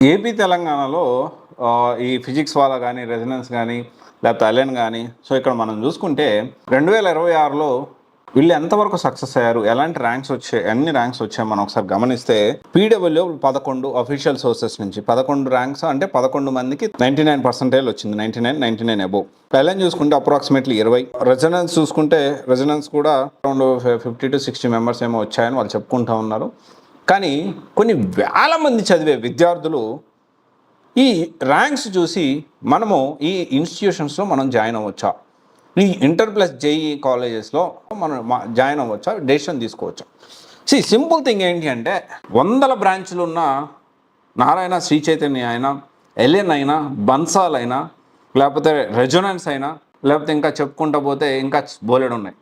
AP, తెలంగాణలో ఈ physics వాళ్ళ గానీ, రెజొనెన్స్ గానీ, లేకపోతే అలెన్ గానీ, సో ఇక్కడ మనం చూసుకుంటే 2026లో వీళ్ళు ఎంతవరకు సక్సెస్ అయ్యారు, ఎలాంటి ర్యాంక్స్ వచ్చాయి, ఎన్ని ర్యాంక్స్ వచ్చాయి మనం ఒకసారి గమనిస్తే పీడబ్ల్యూ 11 అఫీషియల్ సోర్సెస్ నుంచి 11 ర్యాంక్స్ అంటే 11 మందికి 99% వచ్చింది. 99 అబోవ్. అలెన్ చూసుకుంటే అప్రాక్సిమేట్లీ 20. రెజొనెన్స్ చూసుకుంటే రెజొనెన్స్ కూడా అరౌండ్ 50 to 60 మెంబర్స్ ఏమో వచ్చాయని వాళ్ళు చెప్పుకుంటూ ఉన్నారు. కానీ కొన్ని వేల మంది చదివే విద్యార్థులు ఈ ర్యాంక్స్ చూసి మనము ఈ ఇన్స్టిట్యూషన్స్లో మనం జాయిన్ అవ్వచ్చా, ఈ ఇంటర్ ప్లస్ జేఈ కాలేజెస్లో మనం జాయిన్ అవ్వచ్చా, డెసిషన్ తీసుకోవచ్చా? సింపుల్ థింగ్ ఏంటి అంటే 100 బ్రాంచ్లు ఉన్న నారాయణ, శ్రీ చైతన్య అయినా, ఎల్ఎన్ అయినా, బన్సాల్ అయినా, లేకపోతే రెజొనెన్స్ అయినా, లేకపోతే ఇంకా చెప్పుకుంటూ పోతే ఇంకా బోలెడు ఉన్నాయి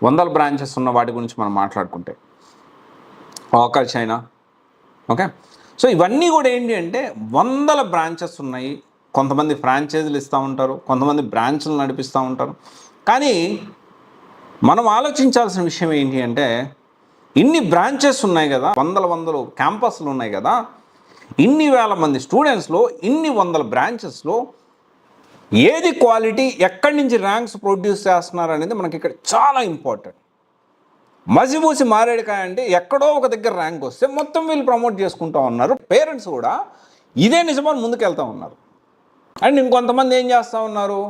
100 బ్రాంచెస్ ఉన్న వాటి గురించి మనం మాట్లాడుకుంటే, ఆకాష్ అయినా. ఓకే, సో ఇవన్నీ కూడా ఏంటి అంటే 100 బ్రాంచెస్ ఉన్నాయి. కొంతమంది ఫ్రాంచైజీలు ఇస్తూ ఉంటారు, కొంతమంది బ్రాంచ్లు నడిపిస్తూ ఉంటారు. కానీ మనం ఆలోచించాల్సిన విషయం ఏంటి అంటే ఇన్ని బ్రాంచెస్ ఉన్నాయి కదా, వందల క్యాంపస్లు ఉన్నాయి కదా, ఇన్ని వేల మంది స్టూడెంట్స్లో ఇన్ని 100 బ్రాంచెస్లో ఏది క్వాలిటీ, ఎక్కడి నుంచి ర్యాంక్స్ ప్రొడ్యూస్ చేస్తున్నారు అనేది మనకి ఇక్కడ చాలా ఇంపార్టెంట్. మసిబూసి మారేడుకాయ అంటే ఎక్కడో ఒక దగ్గర ర్యాంక్ వస్తే మొత్తం వీళ్ళు ప్రమోట్ చేసుకుంటూ ఉన్నారు. పేరెంట్స్ కూడా ఇదే నిజమని ముందుకెళ్తూ ఉన్నారు. అండ్ ఇంకొంతమంది ఏం చేస్తూ ఉన్నారు,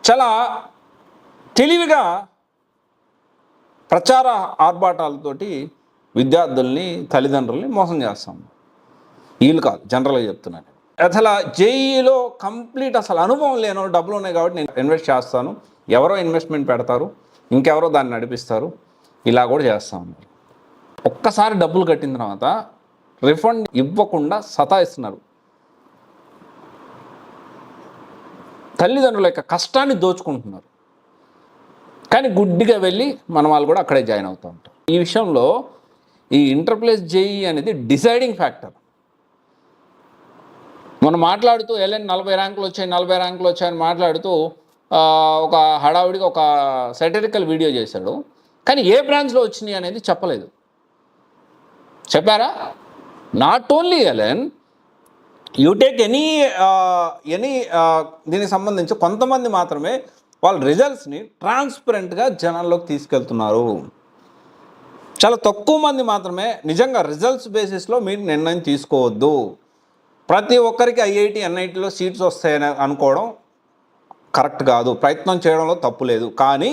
చాలా తెలివిగా ప్రచార ఆర్భాటాలతోటి విద్యార్థుల్ని, తల్లిదండ్రుల్ని మోసం చేస్తూ ఉన్నారు. వీళ్ళు కాదు, జనరల్గా చెప్తున్నాను. అసలు జేఈలో కంప్లీట్ అసలు అనుభవం లేనో, డబ్బులు ఉన్నాయి కాబట్టి నేను ఇన్వెస్ట్ చేస్తాను, ఎవరో ఇన్వెస్ట్మెంట్ పెడతారు, ఇంకెవరో దాన్ని నడిపిస్తారు, ఇలా కూడా చేస్తూ ఉన్నారు. ఒక్కసారి డబ్బులు కట్టిన తర్వాత రిఫండ్ ఇవ్వకుండా సతాయిస్తున్నారు. తల్లిదండ్రుల యొక్క కష్టాన్ని దోచుకుంటున్నారు. కానీ గుడ్డిగా వెళ్ళి మన వాళ్ళు కూడా అక్కడే జాయిన్ అవుతూ ఉంటారు. ఈ విషయంలో ఈ ఇంటర్ ప్లస్ జేఈ అనేది డిసైడింగ్ ఫ్యాక్టర్. మనం మాట్లాడుతూ ఎల్ఎన్ 40 ర్యాంకులు వచ్చాయని మాట్లాడుతూ ఒక హడావుడిగా ఒక సెటరికల్ వీడియో చేశాడు. కానీ ఏ బ్రాంచ్లో వచ్చినాయి అనేది చెప్పలేదు. చెప్పారా? Not only L N, you take any దీనికి సంబంధించి కొంతమంది మాత్రమే వాళ్ళ రిజల్ట్స్ని ట్రాన్స్పరెంట్గా జనాల్లోకి తీసుకెళ్తున్నారు. చాలా తక్కువ మంది మాత్రమే నిజంగా రిజల్ట్స్ బేసిస్లో మీరు నిర్ణయం తీసుకోవద్దు. ప్రతి ఒక్కరికి ఐఐటి, ఎన్ఐటిలో సీట్స్ వస్తాయని అనుకోవడం కరెక్ట్ కాదు. ప్రయత్నం చేయడంలో తప్పు లేదు. కానీ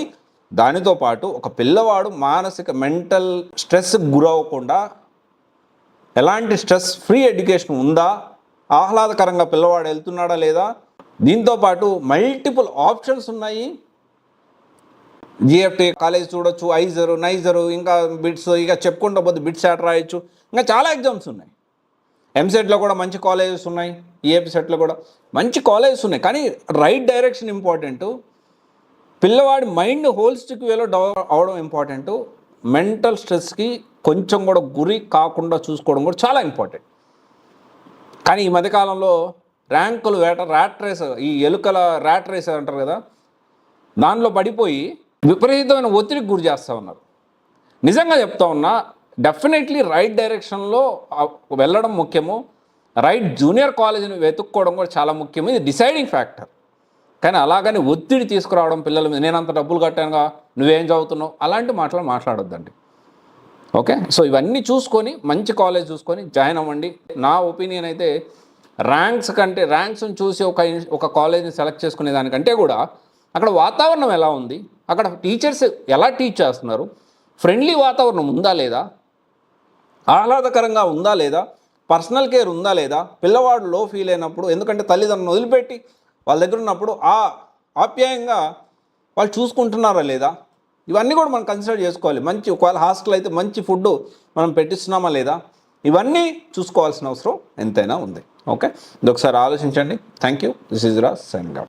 దానితో పాటు ఒక పిల్లవాడు మానసిక మెంటల్ స్ట్రెస్కి గురవ్వకుండా ఎలాంటి స్ట్రెస్ ఫ్రీ ఎడ్యుకేషన్ ఉందా, ఆహ్లాదకరంగా పిల్లవాడు వెళ్తున్నాడా లేదా, దీంతోపాటు మల్టిపుల్ ఆప్షన్స్ ఉన్నాయి. జిఎఫ్టీ కాలేజ్ చూడొచ్చు, ఐజరు, నైజరు, ఇంకా బిట్స్, ఇక చెప్పుకుంటూ పోతే బిట్స్ యాట్ రాయొచ్చు, ఇంకా చాలా ఎగ్జామ్స్ ఉన్నాయి. ఎంసెట్లో కూడా మంచి కాలేజెస్ ఉన్నాయి, ఈఏపీ సెట్లో కూడా మంచి కాలేజెస్ ఉన్నాయి. కానీ రైట్ డైరెక్షన్ ఇంపార్టెంట్, పిల్లవాడి మైండ్ హోలిస్టిక్ వేలో డెవలప్ అవడం ఇంపార్టెంట్, మెంటల్ స్ట్రెస్కి కొంచెం కూడా గురి కాకుండా చూసుకోవడం కూడా చాలా ఇంపార్టెంట్. కానీ ఈ మధ్యకాలంలో ర్యాంకులు ర్యాట్ రేస్, ఈ ఎలుకల ర్యాట్ రేస్ అంటారు కదా, దానిలో పడిపోయి విపరీతమైన ఒత్తిడికి గురి చేస్తూ ఉన్నారు. నిజంగా చెప్తా ఉన్నా, డెఫినెట్లీ రైట్ డైరెక్షన్లో వెళ్ళడం ముఖ్యము, రైట్ జూనియర్ కాలేజీని వెతుక్కోవడం కూడా చాలా ముఖ్యము. ఇది డిసైడింగ్ ఫ్యాక్టర్. కానీ అలాగని ఒత్తిడి తీసుకురావడం పిల్లల మీద, నేను అంత డబ్బులు కట్టానుగా నువ్వేం చదువుతున్నావు, అలాంటి మాటలు మాట్లాడొద్దండి. ఓకే, సో ఇవన్నీ చూసుకొని మంచి కాలేజ్ చూసుకొని జాయిన్ అవ్వండి. నా ఒపీనియన్ అయితే ర్యాంక్స్ని చూసి ఒక కాలేజ్ని సెలెక్ట్ చేసుకునే దానికంటే కూడా అక్కడ వాతావరణం ఎలా ఉంది, అక్కడ టీచర్స్ ఎలా టీచ్ చేస్తున్నారు, ఫ్రెండ్లీ వాతావరణం ఉందా లేదా, ఆహ్లాదకరంగా ఉందా లేదా, పర్సనల్ కేర్ ఉందా లేదా, పిల్లవాడు లో ఫీల్ అయినప్పుడు, ఎందుకంటే తల్లిదండ్రులను వదిలిపెట్టి వాళ్ళ దగ్గర ఉన్నప్పుడు ఆప్యాయంగా వాళ్ళు చూసుకుంటున్నారా లేదా, ఇవన్నీ కూడా మనం కన్సిడర్ చేసుకోవాలి. మంచి ఒకవేళ హాస్టల్ అయితే మంచి ఫుడ్ మనం పెట్టిస్తున్నామా లేదా, ఇవన్నీ చూసుకోవాల్సిన అవసరం ఎంతైనా ఉంది. ఓకే, ఇది ఒకసారి ఆలోచించండి. Thank you. This is Raj signing off.